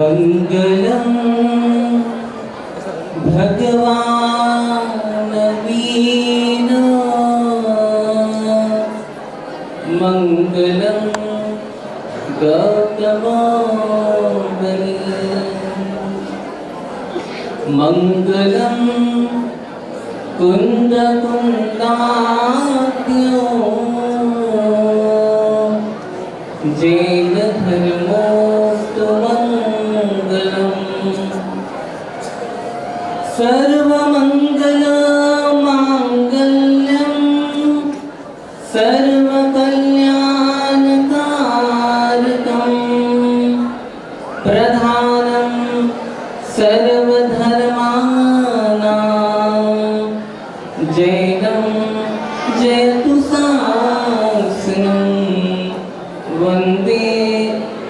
मंगलम भगवान वीणा मंगलम गौतमोदरी मंगलम कुंद कुंदाद्यो जैन धर्मोक्तमंगलम सर्वमंगल मांगल्यम सर्वकल्याणकारकम प्रधानम सर्वधर्मानां जैनं जयतु शासनं वन्दे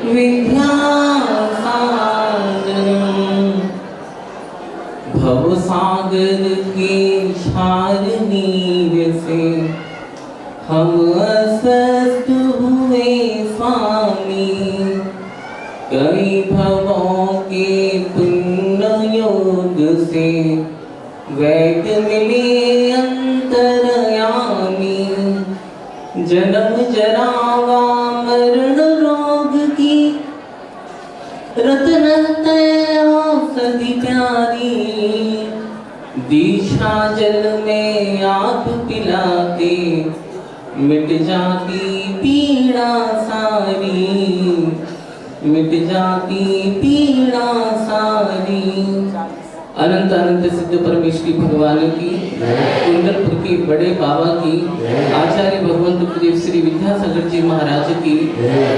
विद्यासागरम् भवसागर के क्षारनीर से हम अस्वस्थ हुए स्वामी कई भवों के पुण्य योग से वैद मिले अंतरयामी जन्म जरा व मरण रोग की रत्न औषधि प्यारी दीक्षा जल में आप पिलाते मिट जाती पीड़ा सारी मिट जाती पीड़ा सारी। अनंत अनंत सिद्ध परमेश्वरी भगवान की कुंडलपुर के बड़े बाबा की आचार्य भगवंत देव श्री विद्यासागर जी महाराज की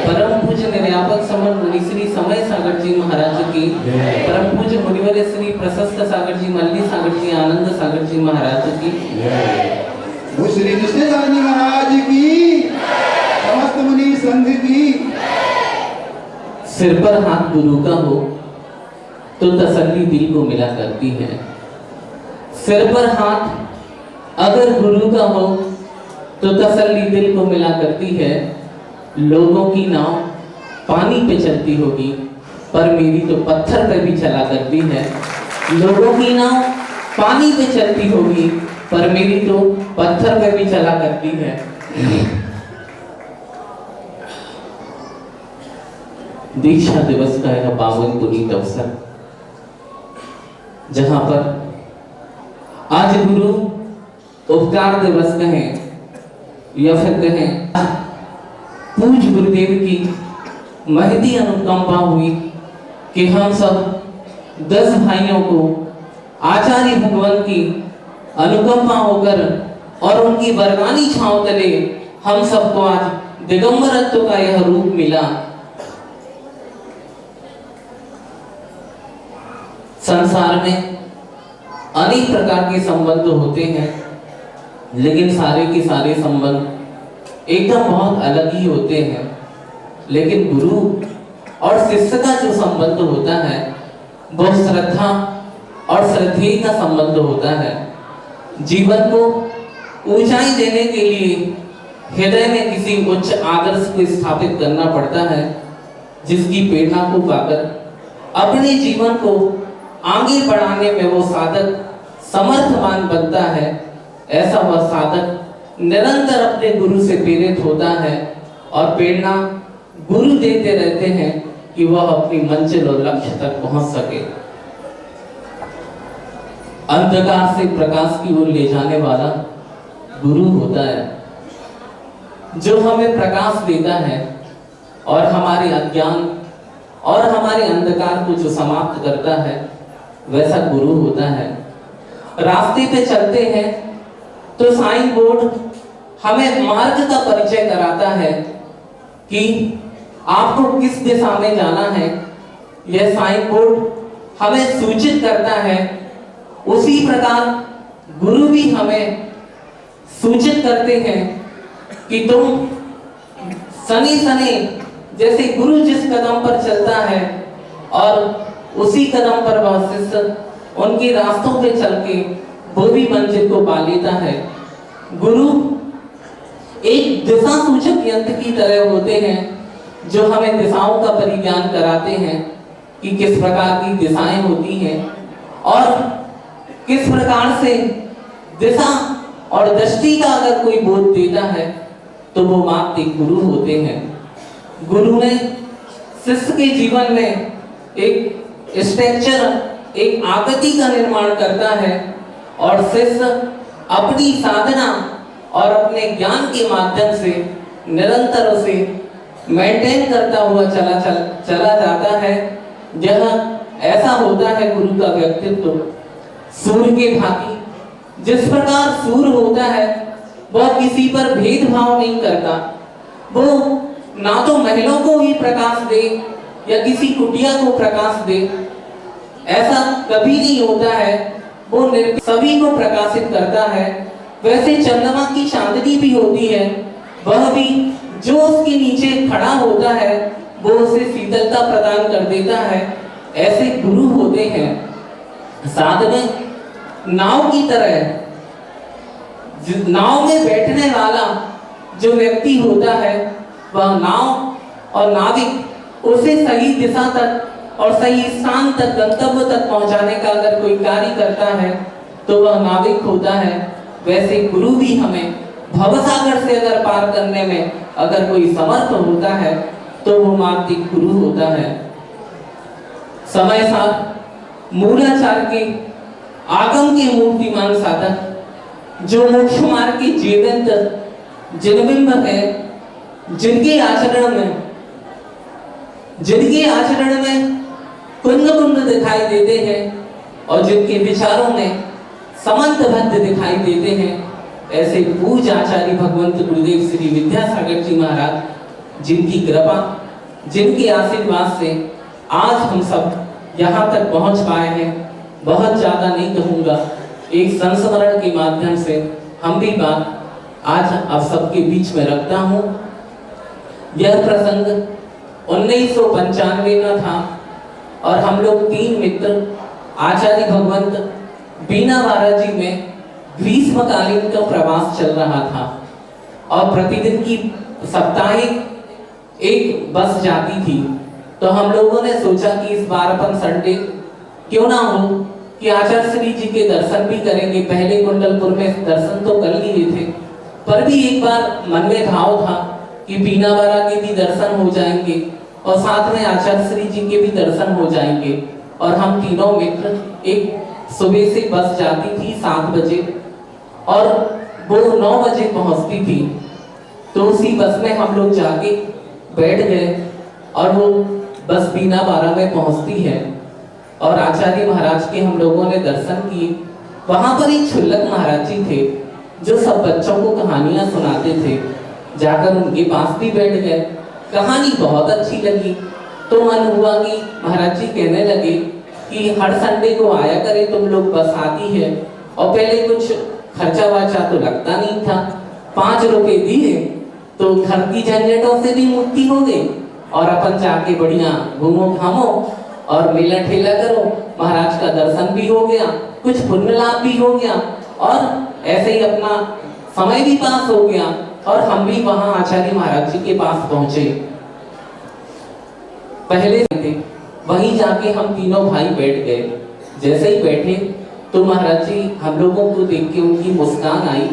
परम पूज्य निर्यापक समर मुनि श्री समय सागर जी महाराज की परम पूज्य मुनिवर श्री प्रशस्त सागर जी मल्ली सागर जी आनंद सागर जी महाराज की श्री कृष्ण जी महाराज की समस्त मुनि संघ की। सिर पर हाथ गुरु का हो तो तसल्ली दिल को मिला करती है। सिर पर हाथ अगर गुरु का हो तो तसल्ली दिल को मिला करती है। लोगों की नाव पानी पे चलती होगी पर मेरी तो पत्थर पे भी चला करती है। लोगों की नाव पानी पे चलती होगी पर मेरी तो पत्थर पे भी चला करती है। दीक्षा दिवस का यह पावन पुनीत अवसर जहां पर आज गुरु उपकार दिवस कहें या फिर कहें पूज गुरुदेव की महती अनुकंपा हुई कि हम सब 10 भाइयों को आचार्य भगवान की अनुकंपा होकर और उनकी बरगानी छांव तले हम सबको आज दिगंबरत्व का यह रूप मिला। संसार में अनेक प्रकार के संबंध होते हैं लेकिन सारे के सारे संबंध एकदम बहुत अलग ही होते हैं। लेकिन गुरु और शिष्य का जो संबंध होता है वो श्रद्धा और श्रद्धेय का संबंध होता है। जीवन को ऊंचाई देने के लिए हृदय में किसी उच्च आदर्श को स्थापित करना पड़ता है जिसकी प्रेरणा को पाकर अपने जीवन को आगे बढ़ाने में वो साधक समर्थवान बनता है। ऐसा वह साधक निरंतर अपने गुरु से प्रेरित होता है और प्रेरणा गुरु देते रहते हैं कि वह अपनी मंजिल और लक्ष्य तक पहुंच सके। अंधकार से प्रकाश की ओर ले जाने वाला गुरु होता है जो हमें प्रकाश देता है और हमारे अज्ञान और हमारे अंधकार को जो समाप्त करता है वैसा गुरु होता है। रास्ते पे चलते हैं तो साइन बोर्ड हमें मार्ग का परिचय कराता है कि आपको किस दिशा में जाना है। यह साइन बोर्ड हमें सूचित करता है। उसी प्रकार गुरु भी हमें सूचित करते हैं कि तुम सनी सनी जैसे गुरु जिस कदम पर चलता है और उसी कदम पर वह शिष्य उनके रास्तों पे चल के वो भी मंजिल को पा लेता है। गुरु एक दिशा सूचक यंत्र की तरह होते हैं जो हमें दिशाओं का परिज्ञान कराते हैं। कि किस प्रकार की दिशाएं होती हैं और किस प्रकार से दिशा और दृष्टि का अगर कोई बोध देता है तो वो मात्र एक गुरु होते हैं। गुरु ने शिष्य के जीवन में एक स्ट्रक्चर, एक आकृति का निर्माण करता है और शिष्य अपनी साधना और अपने ज्ञान के माध्यम से निरंतर उसे मेंटेन करता हुआ चला जाता है। यह ऐसा होता है गुरु का व्यक्तित्व सूर्य के भांति। जिस प्रकार सूर्य होता है वह किसी पर भेदभाव नहीं करता, वो ना तो महलों को ही प्रकाश दे या किसी कुटिया को प्रकाश दे, ऐसा कभी नहीं होता है। वो सभी को प्रकाशित करता है। वैसे चंद्रमा की चांदनी भी होती है, वह भी जो उसके नीचे खड़ा होता है वो उसे शीतलता प्रदान कर देता है। ऐसे गुरु होते हैं। साथ में नाव की तरह नाव में बैठने वाला जो व्यक्ति होता है वह नाव और नाविक उसे सही दिशा तक और सही स्थान तक, गंतव्य तक पहुंचाने का अगर कोई कार्य करता है तो वह नाविक होता है। वैसे गुरु भी हमें भवसागर से अगर पार करने में अगर कोई समर्थ होता है तो वो मात्र गुरु होता है। समय साथ मूलाचार के आगम के मूर्तिमान साधक जो मोक्ष मार्ग के जीवंत जिनबिंब है, जिनके आचरण में कुंद कुंद दिखाई देते हैं और जिनके विचारों में समंतबद्ध दिखाई देते हैं, ऐसे पूज्य आचार्य भगवंत गुरुदेव श्री विद्यासागर जी महाराज, जिनकी कृपा, जिनके आशीर्वाद से आज हम सब यहाँ तक पहुँच पाए हैं। बहुत ज्यादा नहीं कहूँगा, एक संस्मरण के माध्यम से हम भी बात आज आप सबके बीच में रखता हूँ। यह प्रसंग 1995 में था और हम लोग 3 मित्र आचार्य भगवंत बीनावाड़ा जी में ग्रीष्मकालीन का प्रवास चल रहा था और प्रतिदिन की साप्ताहिक एक बस जाती थी। तो हम लोगों ने सोचा कि इस बार अपन संडे क्यों ना हो कि आचार्य श्री जी के दर्शन भी करेंगे। पहले कुंडलपुर में दर्शन तो कर लिए थे, पर भी एक बार मन में भाव था कि बीनावाड़ा के भी दर्शन हो जाएंगे और साथ में आचार्य श्री जी के भी दर्शन हो जाएंगे। और हम तीनों मित्र, एक सुबह से बस जाती थी 7 बजे और वो 9 बजे पहुंचती थी। तो उसी बस में हम लोग जाके बैठ गए और वो बस बीनावाड़ा में पहुंचती है और आचार्य महाराज के हम लोगों ने दर्शन किए। वहां पर एक छुल्लक महाराज जी थे जो सब बच्चों को कहानियां सुनाते थे। जाकर उनके पास भी बैठ गए, कहानी बहुत अच्छी लगी। तो मन हुआ कि महाराज जी कहने लगे कि हर संडे को आया करे तुम लोग, बस आती है। और पहले कुछ खर्चा वर्चा तो लगता नहीं था, 5 रुपए दिए तो घर की झंझटों से भी मुक्ति हो गई और अपन जाके बढ़िया घूमो घामो और मेला ठेला करो, महाराज का दर्शन भी हो गया, कुछ पुण्य लाभ भी हो गया और ऐसे ही अपना समय भी पास हो गया। और हम भी वहां आचार्य महाराज जी के पास पहुंचे। पहले थे वहीं जाके हम तीनों भाई बैठ गए। जैसे ही बैठे तो महाराज जी हम लोगों को देख के उनकी मुस्कान आई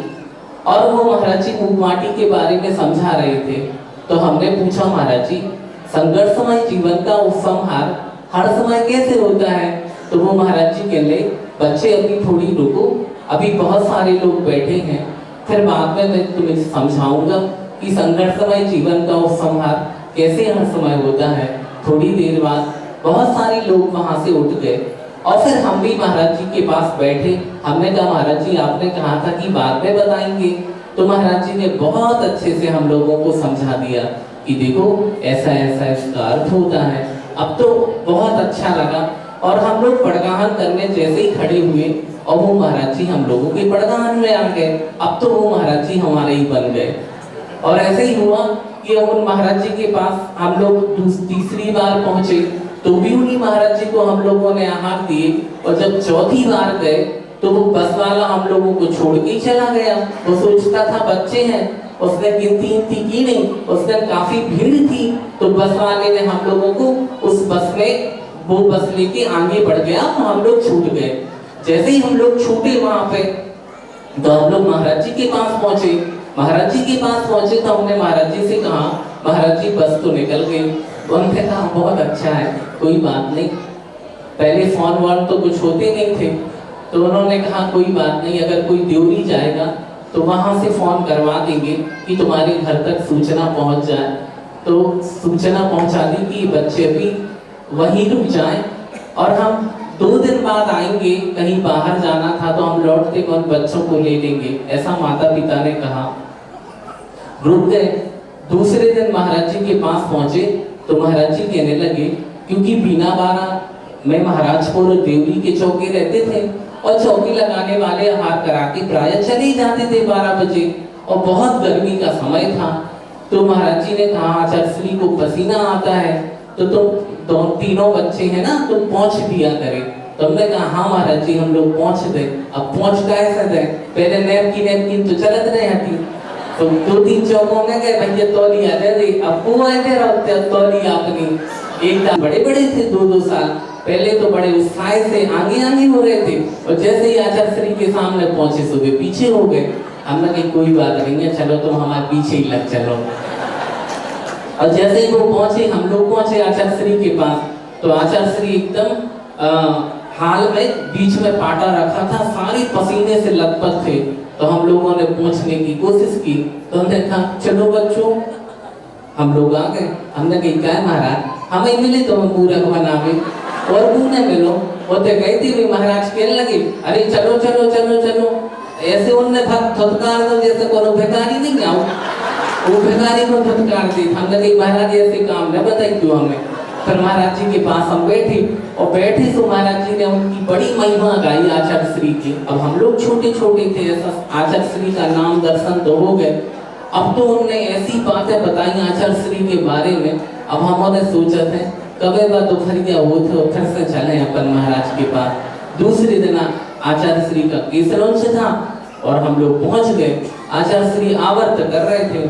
और वो महाराज जी मूकमाटी के बारे में समझा रहे थे। तो हमने पूछा, महाराज जी संघर्षमय जीवन का उपसंहार हर समय कैसे होता है? तो वो महाराज जी कहले, बच्चे अभी थोड़ी रुको, अभी बहुत सारे लोग बैठे हैं, फिर बाद में मैं तुम्हें समझाऊंगा कि संघर्षमय जीवन का उपसंहार कैसे हर समय होता है। थोड़ी देर बाद बहुत सारे लोग वहां से उठ गए और फिर हम भी महाराज जी के पास बैठे। हमने कहा, महाराज जी आपने कहा था कि बाद में बताएंगे। तो महाराज जी ने बहुत अच्छे से हम लोगों को समझा दिया कि देखो ऐसा ऐसा इसका अर्थ होता है। अब तो बहुत अच्छा लगा और हम लोग पड़गाहन करने जैसे ही खड़े हुए और वो महाराज जी हम लोगों के पड़गाहन में आ गए। अब तो वो महाराज जी हमारे ही बन गए। और ऐसे ही हुआ कि उन महाराज जी के पास हम लोग तीसरी बार पहुंचे तो भी उन्हीं महाराज जी को हम लोगों ने आहार दिए। और जब चौथी बार गए तो वो बस वाला हम लोगों को छोड़ के ही चला गया। वो सोचता था बच्चे हैं, उसने गिनती की नहीं, उस दिन काफी भीड़ थी। तो बस वाले ने हम लोगों को उस बस में वो बस लेके आगे बढ़ गया, हम लोग छूट गए। जैसे ही हम लोग छूटे वहां पे, तो हम लोग महाराज जी के पास पहुंचे। महाराज जी के पास पहुंचे तो हमने महाराज जी से कहा, महाराज जी बस तो निकल गई। उन्होंने कहा बहुत अच्छा है, कोई बात नहीं। पहले फोन वॉन तो कुछ होते नहीं थे, तो उन्होंने कहा कोई बात नहीं, अगर कोई ड्यूटी जाएगा तो वहां से फोन करवा देंगे कि तुम्हारे घर तक सूचना पहुंच जाए। तो सूचना पहुंचा दी कि बच्चे अभी वहीं रुक जाएं और हम 2 दिन बाद आएंगे, कहीं बाहर जाना था तो हम लौटते उन बच्चों को ले लेंगे, ऐसा माता पिता ने कहा। रुक गए। दूसरे दिन महाराज जी के पास पहुंचे तो महाराज जी कहने लगे, क्योंकि बीना बारा में महाराजपुर देवरी के चौकी रहते थे और चौकी लगाने वाले आहार करा के प्राय चले ही जाते थे 12 बजे, और बहुत गर्मी का समय था। तो महाराज जी ने कहा, आचार्य श्री को पसीना आता है तो तुम तीनों बच्चे हैं ना, तुम पहुंच दिया करे। तो हमने कहा हाँ महाराज जी हम लोग पहुंच दे। अब पहुंच कैसे दे, पहले नैपकिन तो चलत रहे थी, तो 2-3 चौकों में गए, भैया तौलिया दे दे। अब वो ऐसे रहते तौलिया अपनी एक बड़े बड़े थे 2-2 साल पहले, तो बड़े उत्साह से आगे आगे हो रहे थे, और जैसे ही आचार्य श्री के सामने पहुंचे सुबह पीछे हो गए। हमने कहा कोई बात नहीं है, चलो तुम हमारे पीछे ही लग चलो। और जैसे ही वो पहुंचे, हम लोग पहुंचे आचार्य श्री के पास, तो आचार्य श्री एकदम हाल में बीच में पाटा रखा था, सारी पसीने से लथपथ थे। तो हम लोगों ने पूछने की कोशिश की, तो हमने कहा चलो बच्चों, हम लोग आ गए। हमने कही क्या है महाराज, हमें मिले तो हम पूरक बनावे और पूने मिलो। वो तो गई थी महाराज कहने लगे, अरे चलो चलो चलो चलो, ऐसे उनने धत्कार दो जैसे कोनो भिखारी नहीं आओ, वो भिखारी को धत्कार दी। हमने कही महाराज ऐसे काम न बताई क्यों हमें। फिर महाराज जी के पास हम बैठे, और बैठे तो महाराज जी ने उनकी बड़ी महिमा गाई आचार्य श्री की। अब हम लोग छोटे छोटे थे, ऐसा आचार्य श्री का नाम दर्शन तो हो गए। अब तो उन्होंने ऐसी बातें बताई आचार्य श्री के बारे में, अब हमने सोचा थे कभी बात दोपहरिया हो तो फिर से चले अपन महाराज के पास। दूसरे दिन आचार्य श्री का केसरवंश था और हम लोग पहुंच गए। आचार्य श्री आवर्त कर रहे थे,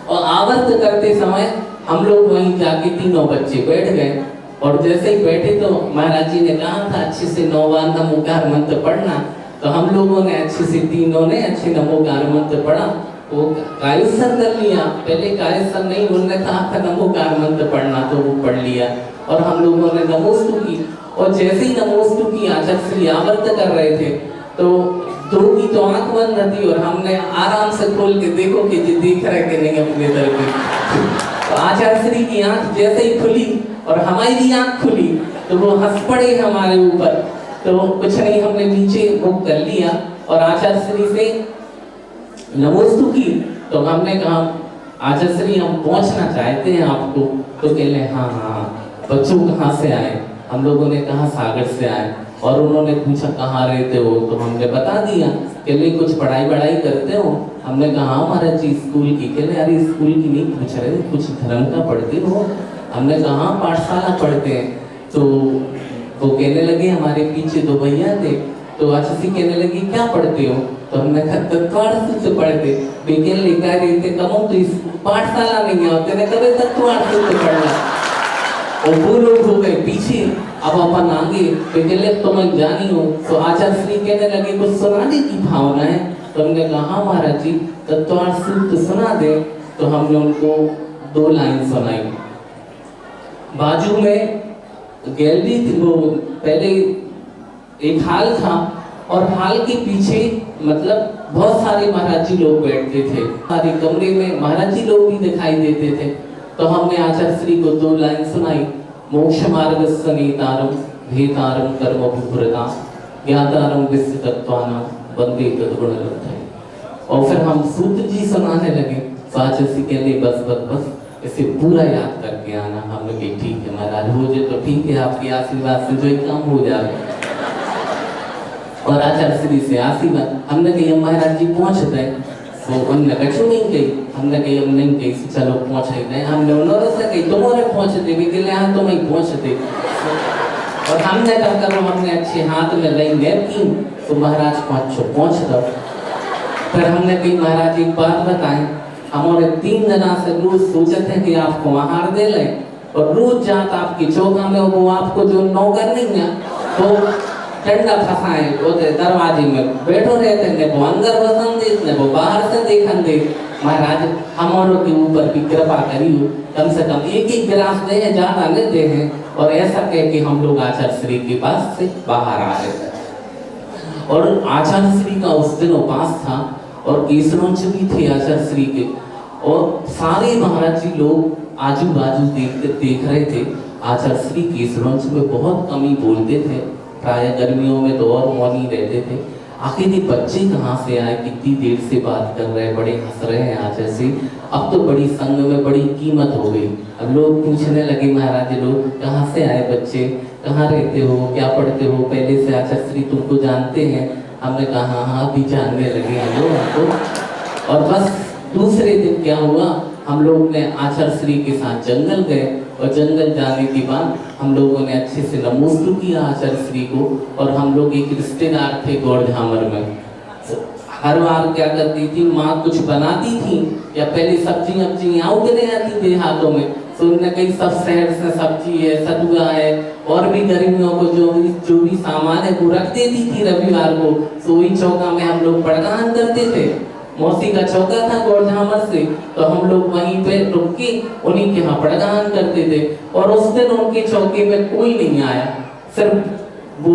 और आवर्त करते समय हम लोग वहीं जाके तीनों बच्चे बैठ गए। और जैसे ही बैठे तो महाराज जी ने कहा था अच्छे से 9 बार नमोकार मंत्र पढ़ना, तो हम लोगों ने अच्छे से तीनों ने अच्छे नमोकार मंत्र पढ़ा। वो कायस्वर कर लिया, पहले कायस्वर नहीं, उन्होंने कहा था नमोकार मंत्र पढ़ना, तो वो पढ़ लिया। और हम लोगों ने नमोस्तु की, और जैसे ही नमोस्तु की आचार्य श्री आवर्त कर रहे थे, तो 2 की तो आंख बंद थी, और हमने आराम से खोल के देखो कि जी देख रहे कि नहीं अपने तरफ। तो आचार्य श्री की आंख जैसे ही खुली और हमारी भी आंख खुली, तो वो हंस पड़े हमारे ऊपर। तो कुछ नहीं, हमने नीचे मुख कर लिया और आचार्य श्री से नमोस्तु की। तो हमने कहा आचार्य श्री हम पहुंचना चाहते हैं आपको। तो कह ले हाँ हाँ बच्चों कहाँ से आए। हम लोगों ने कहा सागर से आए। और उन्होंने पूछा कहाँ रहते हो, तो हमने बता दिया। कह ले कुछ पढ़ाई वढ़ाई करते हो। हमने कहा हाँ महाराज जी स्कूल की। कह ले अरे स्कूल की नहीं पूछ रहे, कुछ धर्म का पढ़ते हो। हमने कहा हाँ पाठशाला पढ़ते हैं। तो वो कहने लगे हमारे पीछे 2 भैया थे, तो आचार्य श्री कहने लगी क्या पढ़ते हो। तो हमने कहा तत्वार सूत्र पढ़ते। लेकिन लिखा रहे थे कम तो इस पाठशाला नहीं होते ने कभी तत्वार सूत्र पढ़ना। और वो लोग हो गए पीछे, अब अपन आगे कहले तो मैं जानी हूँ। तो आचार्य श्री कहने लगे कुछ सुनाने की भावना है। तो हमने कहा हाँ महाराज जी तत्वार सूत्र सुना दे। तो हमने उनको 2 लाइन सुनाई। बाजू में गैलरी थी, वो पहले एक हाल था, और हाल के पीछे मतलब बहुत सारे महाराज जी लोग बैठते थे। सारे कमरे में महाराज जी लोग भी दिखाई देते थे। तो हमने आचार्य श्री को 2 लाइन सुनाई। मोक्ष मार्ग सनेतारम भेतारम कर्म विभुरता ज्ञातारम विश्व तत्वानां वंदे तद्गुणरत्नम्। और फिर हम सूत्र जी सुनाने लगे। तो आचार्य श्री कहले बस बस बस इसे पूरा याद करके आना। हम लोग ठीक है महाराज, हो जाए तो ठीक है, आपके आशीर्वाद से जो काम हो जाए। और आचार्य श्री से आशीर्वाद। हमने कही महाराज जी पहुंच गए। तो उनने कछु नहीं कही। हमने कही हम नहीं कही चलो पहुंच गए। हमने उन्होंने से कही तुम्हारे पहुंच दे के लिए हाँ तुम ही पहुंचते। और हमने कहा करो हमने अच्छे हाथ में लाई नैपकिन, तो महाराज पहुंच दो। फिर हमने कही महाराज एक बात बताएं, हमारे 3 जना से रोज सोचते हैं कि आपको आहार दे ले, और रोज जात आपकी चौका में वो आपको जो नौकर नहीं है वो ठंडा फसाए वो दरवाजे में बैठो रहते ने वो अंदर बसन दे ने वो बाहर से देखन दे। महाराज हमारों के ऊपर भी कृपा करियो, कम से कम एक एक गिलास दे ज्यादा नहीं दे हैं। और ऐसा कह के हम लोग आचार्य श्री के पास से बाहर आ रहे थे और आचार्य श्री का उस दिन उपास था और केसरवंश भी थे आचार्य श्री के और सारे महाराज जी लोग आजू बाजू देख रहे थे। आचार्य श्री केसरवंश में बहुत कम ही बोलते थे, प्राय गर्मियों में तो और मौन ही रहते थे। आखिर ये बच्चे कहाँ से आए, कितनी देर से बात कर रहे हैं, बड़े हंस रहे हैं आचार्य श्री। अब तो बड़ी संघ में बड़ी कीमत हो गई। अब लोग पूछने लगे महाराज लोग कहाँ से आए बच्चे, कहाँ रहते हो, क्या पढ़ते हो, पहले से आचार्य श्री तुमको जानते हैं। हमने कहा हाँ भी जानने लगे हम लोग हमको। और बस दूसरे दिन क्या हुआ, हम लोग ने आचार्य श्री के साथ जंगल गए और जंगल जाने के बाद हम लोगों ने अच्छे से नमस्कार किया आचार्य श्री को। और हम लोग एक रिश्तेदार थे गौरझामर में, हर बार क्या करती थी माँ कुछ बनाती थी या पहले सब्जी वब्जियाँ उगने आती थी हाथों में, तो उन्होंने कई सब शहर से सब्जी है, सतुआ है और भी गर्मियों को जो भी सामान है वो रख देती थी रविवार को। तो वही चौका में हम लोग पड़गान करते थे, मौसी का चौका था गौरझामर से, तो हम लोग वहीं पे रुक के उन्हीं के यहाँ पड़गान करते थे। और उस दिन उनके चौके में कोई नहीं आया, सिर्फ वो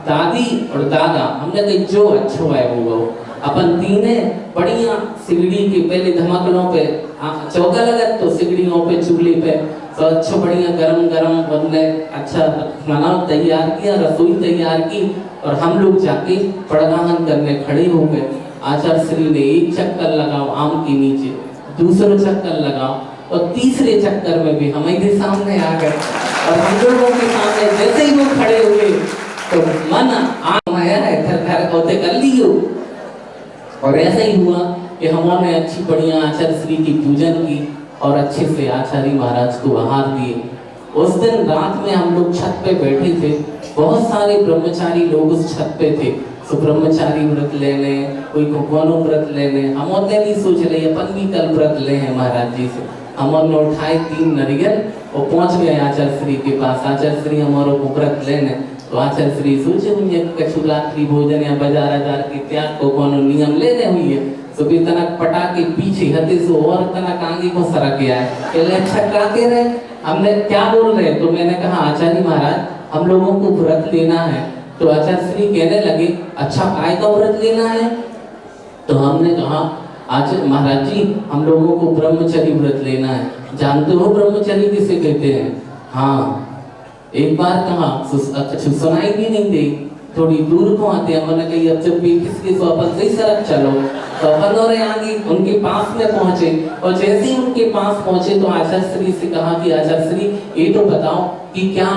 दादी और दादा। हमने कहा जो अच्छा है वो अपन तीने बढ़िया सिगड़ी के पहले धमाकलों पे चौका लगा तो सिगड़ियों पे चूल्हे पे तो अच्छा बढ़िया गरम गरम हमने अच्छा खाना तैयार किया, रसोई तैयार की और हम लोग जाके पड़गान करने खड़े हो गए। आचार्य श्री ने एक चक्कर लगाओ आम के नीचे, दूसरा चक्कर लगाओ और तीसरे चक्कर में भी हमारे सामने आ गए। और हम लोगों के सामने जैसे ही वो खड़े हुए तो मन आया है घर होते कर लियो। और ऐसा ही हुआ कि हमने अच्छी बढ़िया आचार्य श्री की पूजन की और अच्छे से आचार्य महाराज को आहार दिए। उस दिन रात में हम लोग छत पे बैठे थे, बहुत सारे ब्रह्मचारी लोग उस छत पे थे। तो ब्रह्मचारी व्रत लेने, कोई भगवानों व्रत लेने, हमने भी सोच रहे अपन भी कल व्रत ले हैं महाराज जी से। हमने उठाए 3 नारियल और पहुंच गए आचार्य श्री के पास। आचार्य श्री हमारे को व्रत लेने तो आचार्य श्री सोचे मुझे कछु रात्रि भोजन या बाजार के त्याग को कोनो नियम लेने हुई है। तो भी तनक पटा के पीछे हते सो और तनक आगे को सरक गया है। पहले अच्छा क्या कह रहे, हमने क्या बोल रहे, तो मैंने कहा आचार्य महाराज हम लोगों को व्रत लेना है। तो आचार्य श्री कहने लगे अच्छा काय का व्रत लेना है। तो हमने कहा आचार्य महाराज जी हम लोगों को ब्रह्मचर्य व्रत लेना है। जानते हो ब्रह्मचर्य किसे कहते हैं? हाँ, एक बार कहा अच्छा सुनाई भी नहीं दे, थोड़ी दूर को आते हैं। मैंने कही अब जब भी किसके तो अपन सही सड़क चलो, तो अपन और आगे उनके पास में पहुंचे। और जैसे ही उनके पास पहुंचे तो आचार्य श्री से कहा कि आचार्य श्री ये तो बताओ कि क्या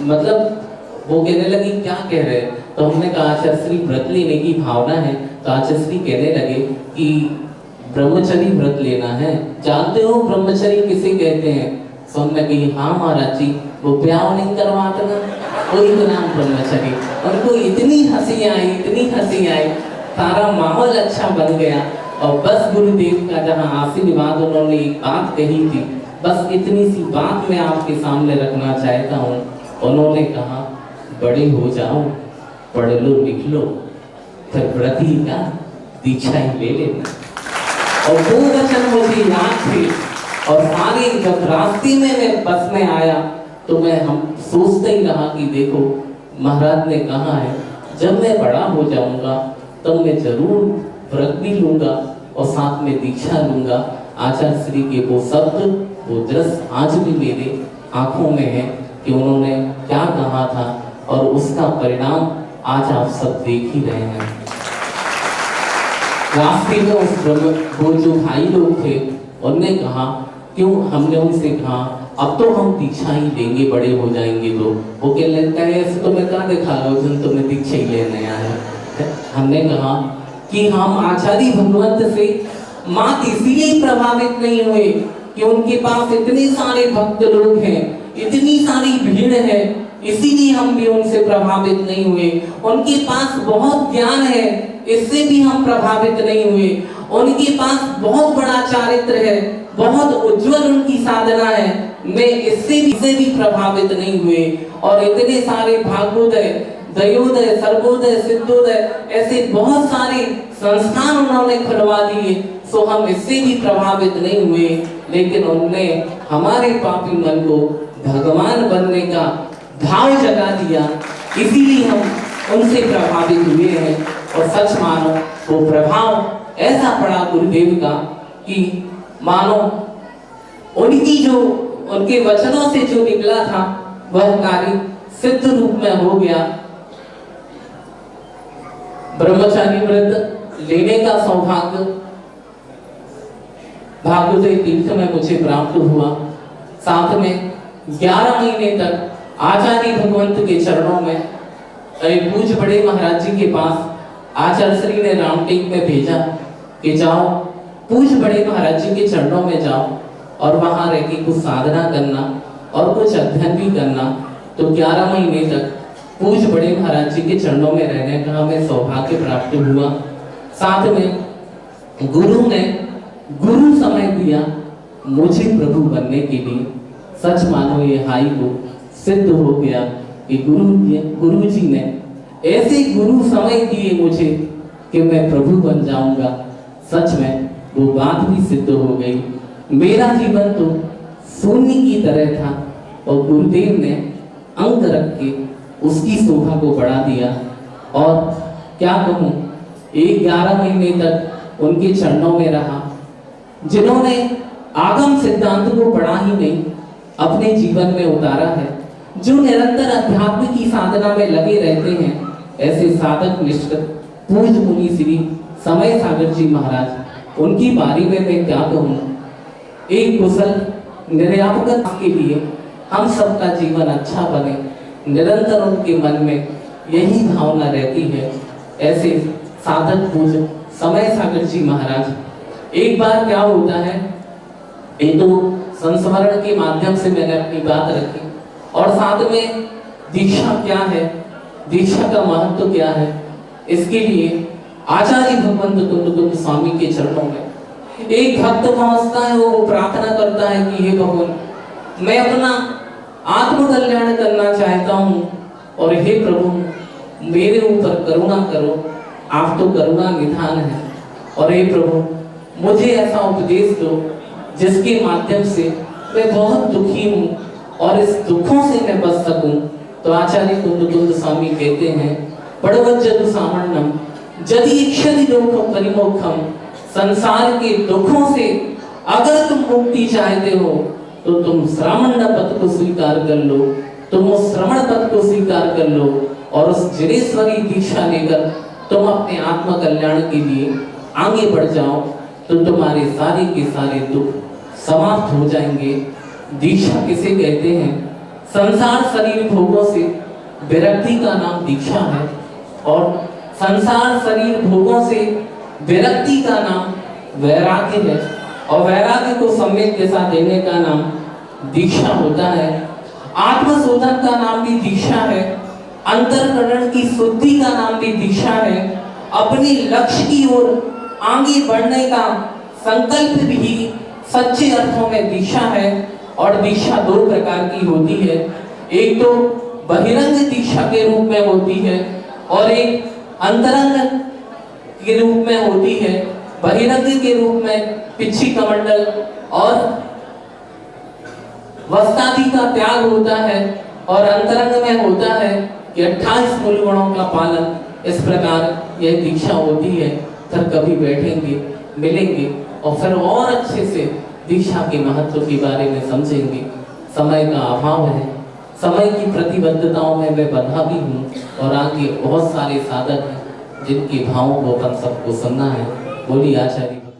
मतलब, वो कहने लगी क्या कह रहे। तो हमने कहा आचार्य श्री व्रत लेने की भावना है। तो आचार्य श्री कहने लगे कि ब्रह्मचर्य व्रत लेना है। जानते हो ब्रह्मचर्य किसे कहते हैं? तो हमने कही हाँ महाराज जी, वो ब्याह नहीं करवाते ना, वही तो नाम ब्रह्मचर्य। उनको इतनी हंसी आई, इतनी हंसी आई, सारा माहौल अच्छा बन गया। और बस गुरुदेव का जहाँ आशीर्वाद उन्होंने एक बात कही थी, बस इतनी सी बात मैं आपके सामने रखना चाहता हूँ। उन्होंने कहा बड़े हो जाओ, पढ़ लो लिख लो, फिर व्रत ही का दीक्षा ही ले लेना। और वो वचन मुझे याद थे। और सारे जब रास्ते में मैं बस में आया तो मैं हम सोचते ही रहा कि देखो महाराज ने कहा है जब मैं बड़ा हो जाऊंगा तब मैं जरूर व्रत भी लूंगा और साथ में दीक्षा लूंगा। आचार्य श्री के वो शब्द, वो दृश्य आज भी मेरे आंखों में है कि उन्होंने क्या कहा था और उसका परिणाम आज आप सब देख ही रहे हैं। रास्ते में वो जो भाई लोग थे उनने कहा क्यों, हमने उनसे कहा अब तो हम दीक्षा ही लेंगे बड़े हो जाएंगे। तो वो कह लेता है ऐसे तो मैं कहाँ देखा जिन तुम्हें दीक्षा ही लेने आया। हमने कहा कि हम आचार्य भगवंत से मात इसीलिए प्रभावित नहीं हुए कि उनके पास इतने सारे भक्त लोग हैं, इतनी सारी भीड़ है, इसीलिए हम भी उनसे प्रभावित नहीं हुए। उनके पास बहुत ज्ञान है, इससे भी हम प्रभावित नहीं हुए। उनके पास बहुत बड़ा चारित्र है, बहुत उज्जवल उनकी साधना है। मैं इससे भी प्रभावित नहीं हुए और इतने सारे भागोदय, दयोदय, सर्वोदय, सिद्धोदय ऐसे बहुत सारे संस्थान उन्होंने खुलवा दिए, सो हम इससे भी प्रभावित नहीं हुए, लेकिन उनने हमारे पापी मन को भगवान बनने का भाव जगा दिया, इसीलिए हम उनसे प्रभावित हुए हैं। और सच मानो वो प्रभाव ऐसा पड़ा गुरुदेव का कि मानो उनकी जो उनके वचनों से जो निकला था वह कार्य सिद्ध रूप में हो गया। ब्रह्मचारी व्रत लेने का सौभाग्य भागवत तीर्थ में मुझे प्राप्त हुआ। साथ में 11 महीने तक आचार्य भगवंत के चरणों में पूज्य बड़े महाराज जी के पास आचार्य श्री ने रामटेक में भेजा कि जाओ पूज्य बड़े महाराज जी के चरणों में जाओ और वहां रह के कुछ साधना करना और कुछ अध्ययन भी करना। तो 11 महीने तक पूज्य बड़े महाराज जी के चरणों में रहने का हमें सौभाग्य प्राप्त हुआ। साथ में गुरु ने गुरु समय दिया मुझे प्रभु बनने के लिए। सच मानो ये हाई को सिद्ध हो गया कि गुरु जी ने ऐसे गुरु समय दिए मुझे कि मैं प्रभु बन जाऊंगा। सच में वो बात भी सिद्ध हो गई। मेरा जीवन तो शून्य की तरह था और गुरुदेव ने अंक रख के उसकी शोभा को बढ़ा दिया। और क्या कहूँ, 11 महीने तक उनके चरणों में रहा। जिन्होंने आगम सिद्धांत को पढ़ा ही नहीं, अपने जीवन में उतारा है, जो निरंतर अध्यात्म की साधना में लगे रहते हैं, ऐसे साधक निष्ठ पूज्य मुनि श्री समय सागर जी महाराज, उनकी बारी में मैं क्या कहूँ। एक कुशल निर्यापक के लिए हम सबका जीवन अच्छा बने, निरंतर उनके मन में यही भावना रहती है। ऐसे साधक पूज्य समय सागर जी महाराज, एक बार क्या होता है, एक तो संस्मरण के माध्यम से मैंने अपनी बात रखी और साथ में दीक्षा क्या है, दीक्षा का महत्व क्या है, इसके लिए आचार्य भगवंत कुंद स्वामी के चरणों में एक भक्त पहुंचता है। वो प्रार्थना करता है कि हे भगवान, मैं अपना आत्म कल्याण करना चाहता हूँ और हे प्रभु मेरे ऊपर करुणा करो, आप तो करुणा निधान है। और हे प्रभु मुझे ऐसा उपदेश दो जिसके माध्यम से मैं बहुत दुखी हूँ और इस दुखों से मैं बच सकूं। तो आचार्य कुंद स्वामी कहते हैं, पड़वज्जतु सामण्यम यदि इच्छति दुःखम परिमोक्षम, संसार के दुखों से अगर तुम मुक्ति चाहते हो तो तुम श्रावण पथ को स्वीकार कर लो, तुम उस श्रवण पथ को स्वीकार कर लो और उस जिनेश्वरी दीक्षा लेकर तुम अपने आत्म कल्याण के लिए आगे बढ़ जाओ, तो तुम्हारे सारे के सारे दुख समाप्त हो जाएंगे। दीक्षा किसे कहते हैं? संसार शरीर भोगों से विरक्ति का नाम दीक्षा है और संसार शरीर भोगों से विरक्ति का नाम वैराग्य है और वैराग्य को सम्यक दिशा देने का नाम दीक्षा होता है। आत्मशोधन का नाम भी दीक्षा है, अंतर्करण की शुद्धि का नाम भी दीक्षा है, अपने लक्ष्य की ओर आगे बढ़ने का संकल्प भी सच्चे अर्थों में दीक्षा है। और दीक्षा 2 प्रकार की होती है, एक तो बहिरंग दीक्षा के रूप में होती है और एक अंतरंग के रूप में होती है। बहिरंग के रूप में पिछी कमंडल और वस्त्रादि का त्याग होता है और अंतरंग में होता है कि 28 मूल गुणों का पालन। इस प्रकार यह दीक्षा होती है। फिर कभी बैठेंगे, मिलेंगे और फिर और अच्छे से दीक्षा के महत्व के बारे में समझेंगे। समय का अभाव है, समय की प्रतिबद्धताओं में मैं बंधा भी हूँ और आगे बहुत सारे साधक हैं जिनके भावों को अपन सबको सुनना है। बोलिए आचार्य।